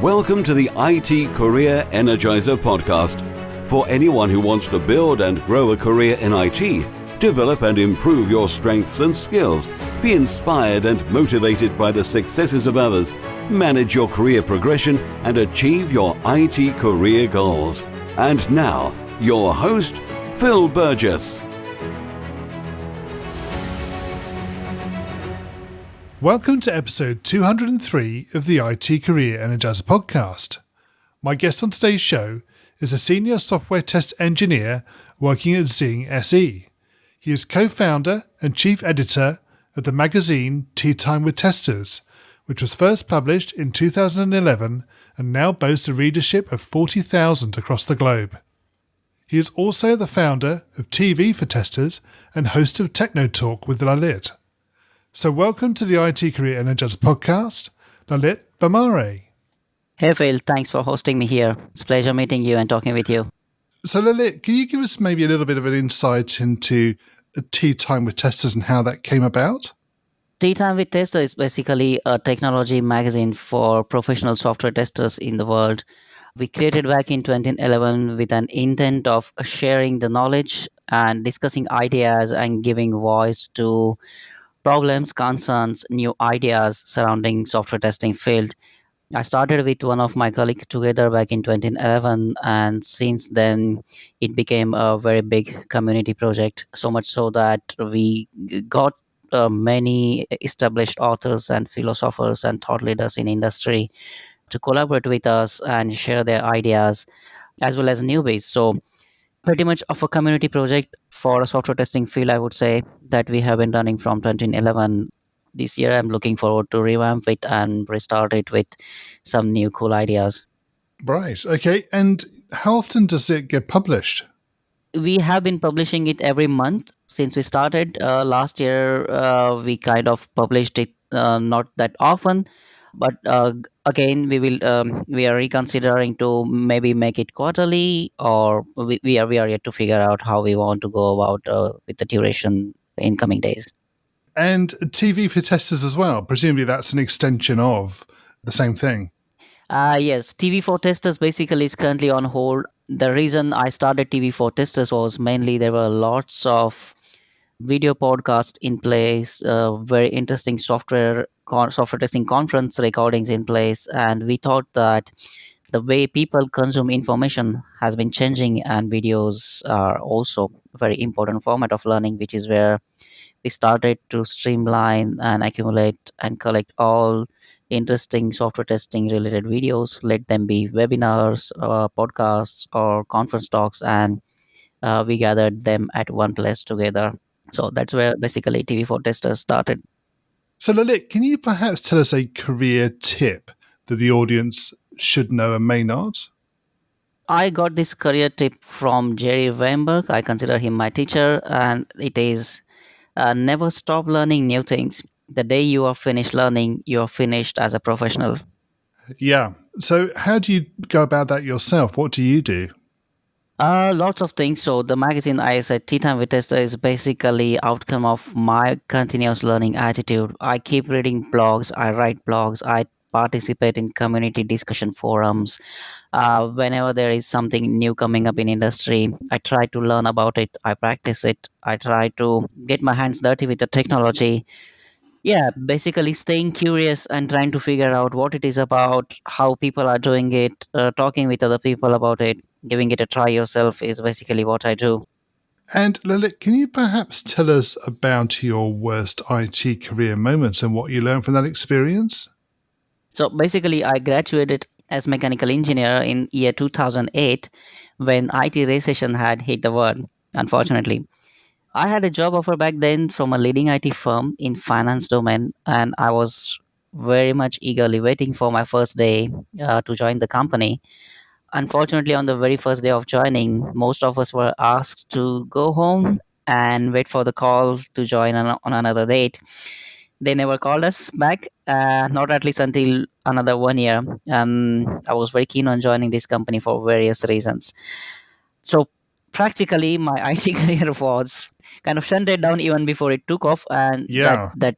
Welcome to the IT Career Energizer podcast. For anyone who wants to build and grow a career in IT, develop and improve your strengths and skills, be inspired and motivated by the successes of others, manage your career progression, and achieve your IT career goals. And now, your host, Phil Burgess. Welcome to episode 203 of the IT Career Energizer podcast. My guest on today's show is a senior software test engineer working at XING SE. He is co-founder and chief editor of the magazine Tea Time with Testers, which was first published in 2011 and now boasts a readership of 40,000 across the globe. He is also the founder of TV for Testers and host of Techno Talk with Lalit. So welcome to the IT Career Energizer podcast, Lalitkumar Bhamare. Hey Phil, thanks for hosting me here. It's a pleasure meeting you and talking with you. So Lalit, can you give us maybe a little bit of an insight into Tea Time with Testers and how that came about? Tea Time with Testers is basically a technology magazine for professional software testers in the world. We created back in 2011 with an intent of sharing the knowledge and discussing ideas and giving voice to problems, concerns, new ideas surrounding software testing field. I started with one of my colleagues together back in 2011, and since then it became a very big community project, so much so that we got many established authors and philosophers and thought leaders in industry to collaborate with us and share their ideas, as well as newbies. So pretty much of a community project for a software testing field, I would say, that we have been running from 2011. This year, I'm looking forward to revamp it and restart it with some new cool ideas. Right, okay. And how often does it get published? We have been publishing it every month since we started. Last year, we kind of published it not that often, but again, we are reconsidering to maybe make it quarterly, or we are yet to figure out how we want to go about with the duration in coming days. And TV for Testers as well. Presumably that's an extension of the same thing. Yes, TV for Testers basically is currently on hold. The reason I started TV for Testers was mainly there were lots of video podcasts in place, very interesting software testing conference recordings in place, and we thought that the way people consume information has been changing, and videos are also a very important format of learning, which is where we started to streamline and accumulate and collect all interesting software testing related videos, let them be webinars, podcasts, or conference talks, and we gathered them at one place together. So that's where basically TV for Testers started. So Lalit, can you perhaps tell us a career tip that the audience should know and may not? I got this career tip from Jerry Weinberg. I consider him my teacher, and it is never stop learning new things. The day you are finished learning, you are finished as a professional. Yeah. So how do you go about that yourself? What do you do? Lots of things. So the magazine I said, Tea Time with Tester, is basically outcome of my continuous learning attitude. I keep reading blogs. I write blogs. I participate in community discussion forums. Whenever there is something new coming up in industry, I try to learn about it. I practice it. I try to get my hands dirty with the technology. Yeah, basically staying curious and trying to figure out what it is about, how people are doing it, talking with other people about it, giving it a try yourself is basically what I do. And Lalit, can you perhaps tell us about your worst IT career moments and what you learned from that experience? So basically, I graduated as mechanical engineer in year 2008 when IT recession had hit the world, unfortunately. I had a job offer back then from a leading IT firm in finance domain, and I was very much eagerly waiting for my first day to join the company. Unfortunately, on the very first day of joining, most of us were asked to go home and wait for the call to join on another date. They never called us back, not at least until another 1 year. I was very keen on joining this company for various reasons. So practically, my IT career was kind of shunted down even before it took off, and Yeah. that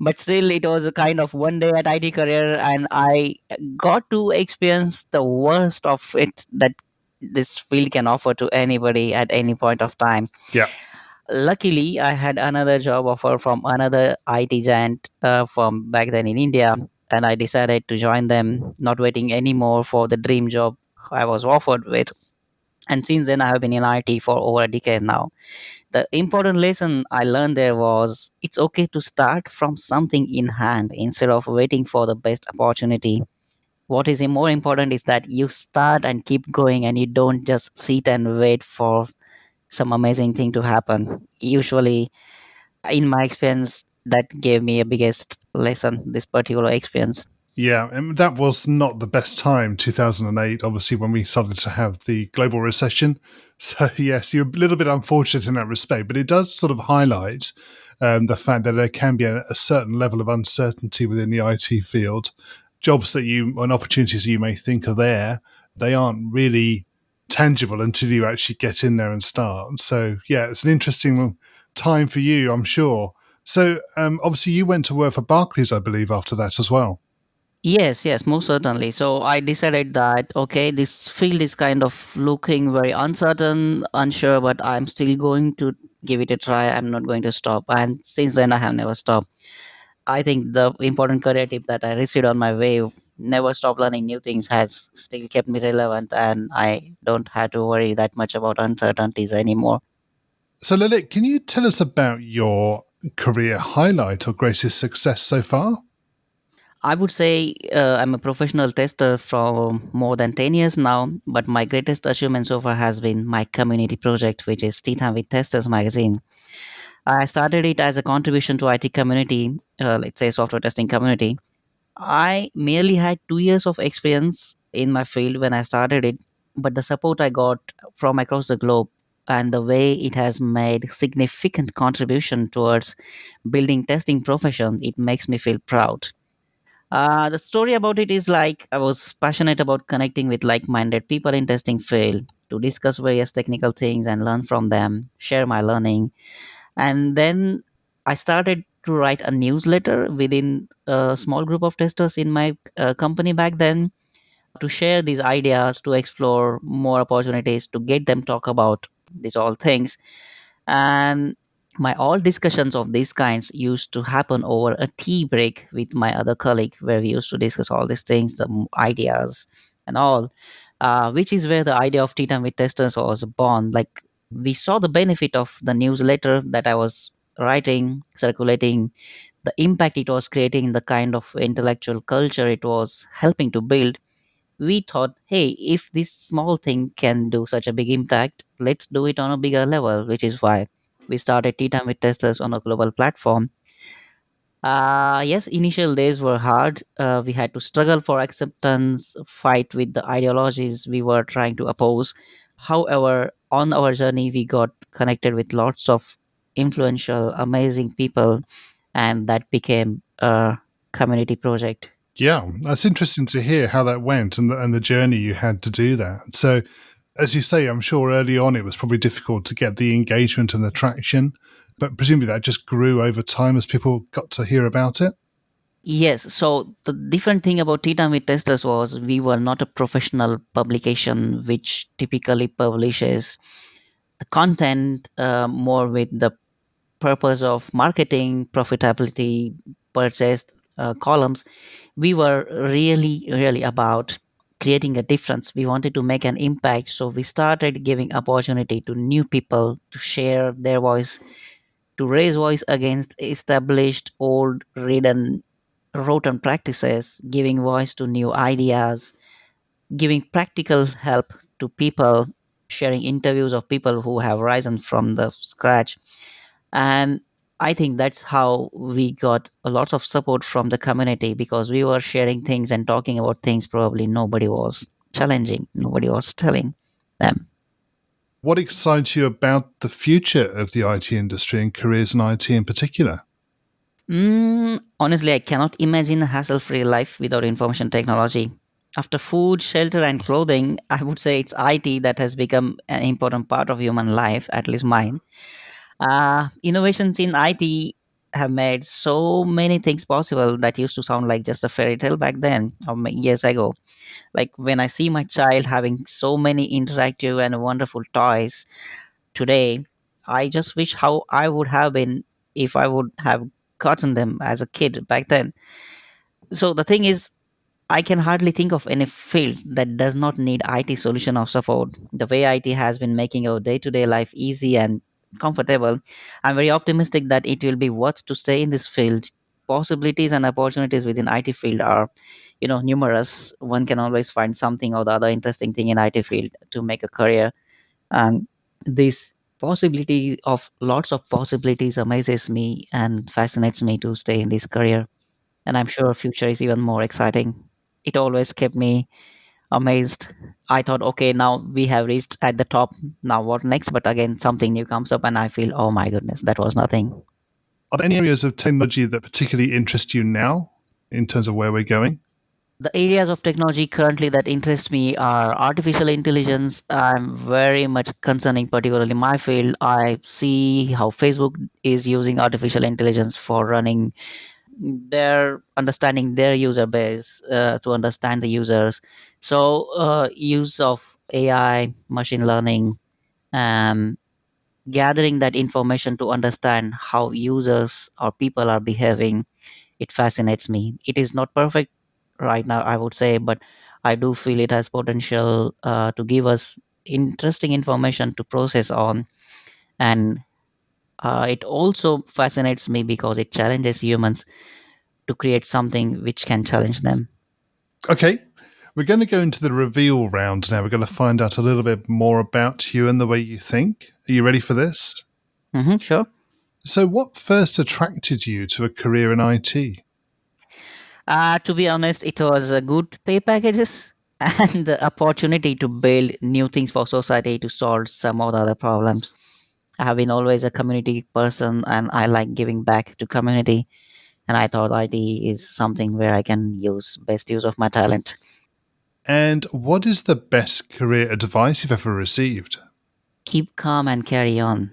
But still, it was a kind of one day at IT career, and I got to experience the worst of it that this field can offer to anybody at any point of time. Yeah. Luckily, I had another job offer from another IT giant from back then in India, and I decided to join them, not waiting anymore for the dream job I was offered with. And since then, I have been in IT for over a decade now. The important lesson I learned there was it's okay to start from something in hand instead of waiting for the best opportunity. What is more important is that you start and keep going, and you don't just sit and wait for some amazing thing to happen. Usually, in my experience, that gave me a biggest lesson, this particular experience. Yeah, and that was not the best time, 2008, obviously, when we started to have the global recession. So, yes, you're a little bit unfortunate in that respect, but it does sort of highlight the fact that there can be a certain level of uncertainty within the IT field. Jobs that you and opportunities you may think are there, they aren't really tangible until you actually get in there and start. So, yeah, it's an interesting time for you, I'm sure. So, obviously, you went to work for Barclays, I believe, after that as well. Yes, yes, most certainly. So I decided that, okay, this field is kind of looking very uncertain, unsure, but I'm still going to give it a try. I'm not going to stop. And since then, I have never stopped. I think the important career tip that I received on my way, never stop learning new things, has still kept me relevant, and I don't have to worry that much about uncertainties anymore. So, Lalit, can you tell us about your career highlight or greatest success so far? I would say I'm a professional tester for more than 10 years now, but my greatest achievement so far has been my community project, which is Tea Time with Testers magazine. I started it as a contribution to IT community, let's say software testing community. I merely had 2 years of experience in my field when I started it, but the support I got from across the globe and the way it has made significant contribution towards building testing profession, it makes me feel proud. The story about it is like I was passionate about connecting with like-minded people in testing field to discuss various technical things and learn from them, share my learning, and then I started to write a newsletter within a small group of testers in my company back then to share these ideas, to explore more opportunities, to get them talk about these all things. And my all discussions of these kinds used to happen over a tea break with my other colleague, where we used to discuss all these things, the ideas and all, which is where the idea of tea time with testers was born. Like, we saw the benefit of the newsletter that I was writing, circulating, the impact it was creating, the kind of intellectual culture it was helping to build. We thought, hey, if this small thing can do such a big impact, let's do it on a bigger level, which is why we started Tea Time with Testers on a global platform. Yes, initial days were hard. We had to struggle for acceptance, fight with the ideologies we were trying to oppose. However, on our journey, we got connected with lots of influential, amazing people, and that became a community project. Yeah, that's interesting to hear how that went and the journey you had to do that. So, as you say, I'm sure early on it was probably difficult to get the engagement and the traction, but presumably that just grew over time as people got to hear about it. Yes. So the different thing about Tea Time with Testers was we were not a professional publication which typically publishes the content more with the purpose of marketing, profitability, purchased columns. We were really, really about creating a difference. We wanted to make an impact. So we started giving opportunity to new people to share their voice, to raise voice against established old ridden rotten practices, giving voice to new ideas, giving practical help to people, sharing interviews of people who have risen from the scratch. And I think that's how we got a lot of support from the community, because we were sharing things and talking about things probably nobody was challenging, nobody was telling them. What excites you about the future of the IT industry and careers in IT in particular? Honestly, I cannot imagine a hassle free life without information technology. After food, shelter, and clothing, I would say it's IT that has become an important part of human life, at least mine. Innovations in IT have made so many things possible that used to sound like just a fairy tale back then or years ago. Like when I see my child having so many interactive and wonderful toys today, I just wish how I would have been if I would have gotten them as a kid back then. So the thing is, I can hardly think of any field that does not need IT solution or support. The way IT has been making our day-to-day life easy and comfortable, I'm very optimistic that it will be worth to stay in this field. Possibilities and opportunities within IT field are, numerous. One can always find something or the other interesting thing in IT field to make a career, and this possibility of lots of possibilities amazes me and fascinates me to stay in this career, and I'm sure future is even more exciting. It always kept me amazed. I thought, okay, now we have reached at the top. Now what next? But again, something new comes up, and I feel, oh my goodness, that was nothing. Are there any areas of technology that particularly interest you now in terms of where we're going? The areas of technology currently that interest me are artificial intelligence. I'm very much concerning, particularly my field. I see how Facebook is using artificial intelligence for running their understanding their user base, to understand the users. So use of AI, machine learning, um, gathering that information to understand how users or people are behaving, it fascinates me. It is not perfect right now, I would say, but I do feel it has potential to give us interesting information to process on. And it also fascinates me because it challenges humans to create something which can challenge them. Okay, we're going to go into the reveal round now. We're going to find out a little bit more about you and the way you think. Are you ready for this? Sure. So, what first attracted you to a career in IT? To be honest, it was a good pay packages and the opportunity to build new things for society to solve some of the other problems. I have been always a community person and I like giving back to community. And I thought IT is something where I can use best use of my talent. And what is the best career advice you've ever received? Keep calm and carry on.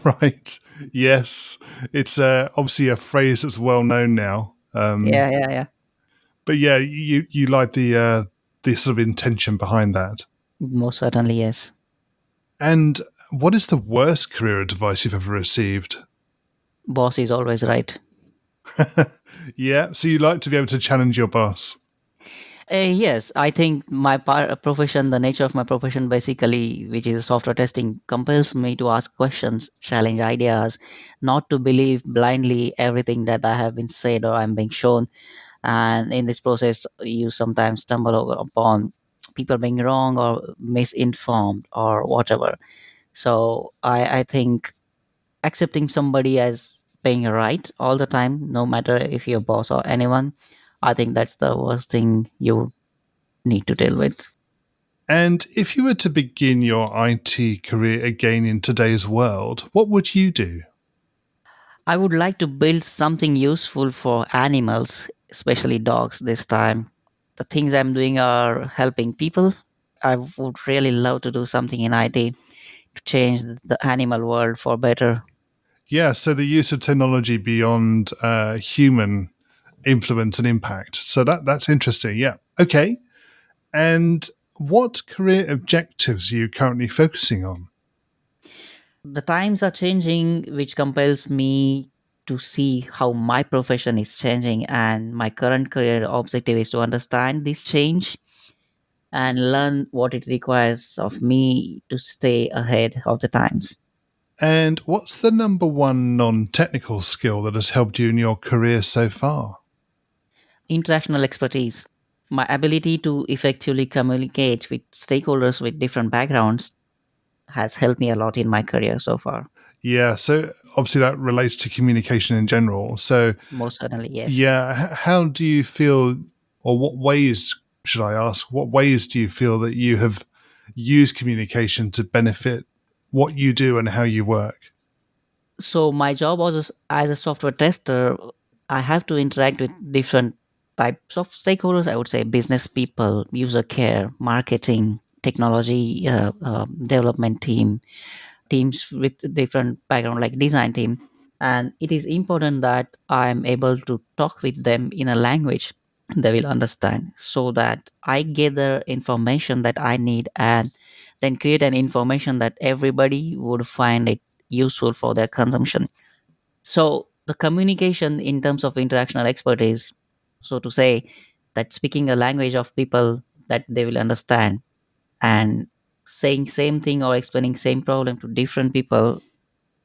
Right. Yes. It's obviously a phrase that's well known now. Yeah, yeah, yeah. But yeah, you like the sort of intention behind that. Most certainly, yes. And what is the worst career advice you've ever received? Boss is always right. Yeah. So you like to be able to challenge your boss. Yes, I think my profession, the nature of my profession, basically, which is software testing, compels me to ask questions, challenge ideas, not to believe blindly everything that I have been said or I'm being shown. And in this process, you sometimes stumble upon people being wrong or misinformed or whatever. So I think accepting somebody as being right all the time, no matter if you're boss or anyone, I think that's the worst thing you need to deal with. And if you were to begin your IT career again in today's world, what would you do? I would like to build something useful for animals, especially dogs this time. The things I'm doing are helping people. I would really love to do something in IT to change the animal world for better. Yeah, so the use of technology beyond human influence and impact. So that's interesting. Yeah. Okay. And what career objectives are you currently focusing on? The times are changing, which compels me to see how my profession is changing, and my current career objective is to understand this change and learn what it requires of me to stay ahead of the times. And what's the number one non technical skill that has helped you in your career so far? International expertise, my ability to effectively communicate with stakeholders with different backgrounds has helped me a lot in my career so far. Yeah, so obviously that relates to communication in general. So, Most certainly, yes. yeah, how do you feel, or what ways, should I ask, what ways do you feel that you have used communication to benefit what you do and how you work? So my job was as a software tester. I have to interact with different types of stakeholders. I would say business people, user care, marketing, technology, development teams with different background, like design team. And it is important that I am able to talk with them in a language they will understand, so that I gather information that I need and then create an information that everybody would find it useful for their consumption. So the communication in terms of interactional expertise, so to say, that speaking a language of people that they will understand, and saying same thing or explaining same problem to different people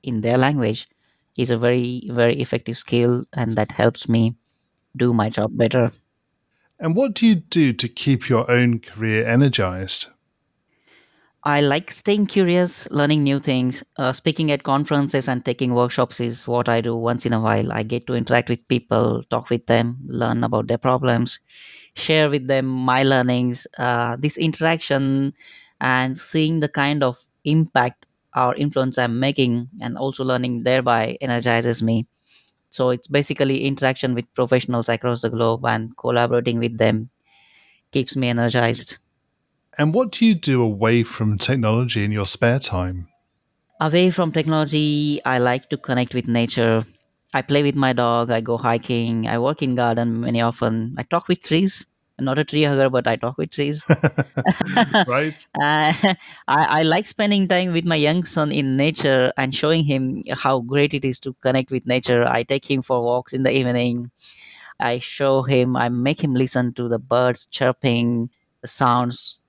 in their language, is a very very effective skill, and that helps me do my job better. And what do you do to keep your own career energized? I like staying curious, learning new things. Speaking at conferences and taking workshops is what I do once in a while. I get to interact with people, talk with them, learn about their problems, share with them my learnings. This interaction and seeing the kind of impact or influence I'm making, and also learning thereby, energizes me. So it's basically interaction with professionals across the globe, and collaborating with them keeps me energized. And what do you do away from technology in your spare time? Away from technology, I like to connect with nature. I play with my dog, I go hiking, I work in garden many often. I talk with trees. I'm not a tree hugger, but I talk with trees. Right? I like spending time with my young son in nature and showing him how great it is to connect with nature. I take him for walks in the evening. I make him listen to the birds chirping, the sounds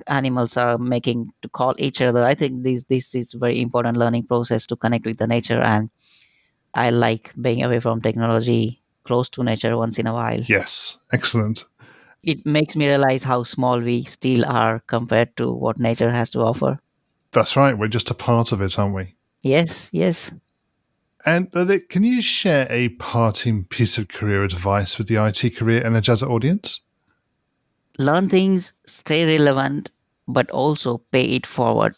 animals are making to call each other. I think this is very important learning process to connect with the nature, and I like being away from technology, close to nature once in a while. Yes, excellent. It makes me realize how small we still are compared to what nature has to offer. That's right. We're just a part of it, aren't we? Yes, yes. And Lalit, can you share a parting piece of career advice with the IT Career Energizer audience? Learn things, stay relevant, but also pay it forward.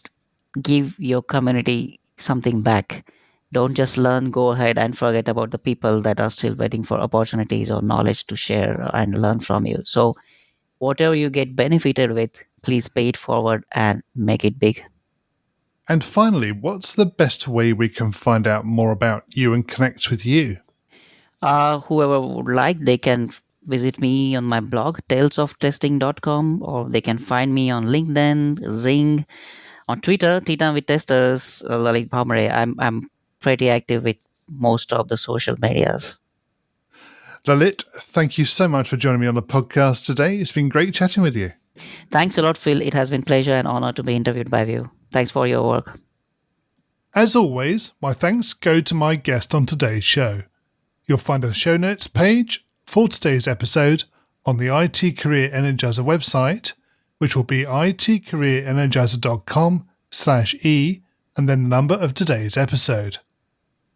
Give your community something back. Don't just learn, go ahead and forget about the people that are still waiting for opportunities or knowledge to share and learn from you. So, whatever you get benefited with, please pay it forward and make it big. And finally, what's the best way we can find out more about you and connect with you? Whoever would like, they can visit me on my blog, talesoftesting.com, or they can find me on LinkedIn, Zing, on Twitter, Tea Time with Testers, Lalit Bhamare. I'm pretty active with most of the social medias. Lalit, thank you so much for joining me on the podcast today. It's been great chatting with you. Thanks a lot, Phil. It has been pleasure and honor to be interviewed by you. Thanks for your work. As always, my thanks go to my guest on today's show. You'll find a show notes page for today's episode on the IT Career Energizer website, which will be itcareerenergizer.com/e and then the number of today's episode.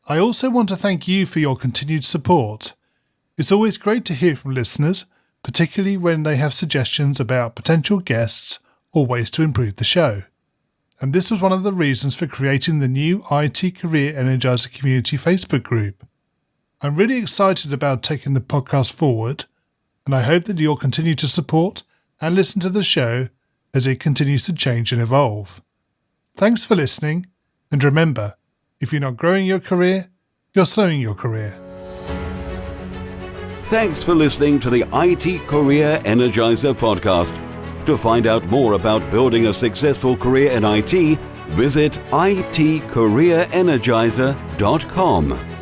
I also want to thank you for your continued support. It's always great to hear from listeners, particularly when they have suggestions about potential guests or ways to improve the show. And this was one of the reasons for creating the new IT Career Energizer community Facebook group. I'm really excited about taking the podcast forward, and I hope that you'll continue to support and listen to the show as it continues to change and evolve. Thanks for listening, and remember, if you're not growing your career, you're slowing your career. Thanks for listening to the IT Career Energizer podcast. To find out more about building a successful career in IT, visit itcareerenergizer.com.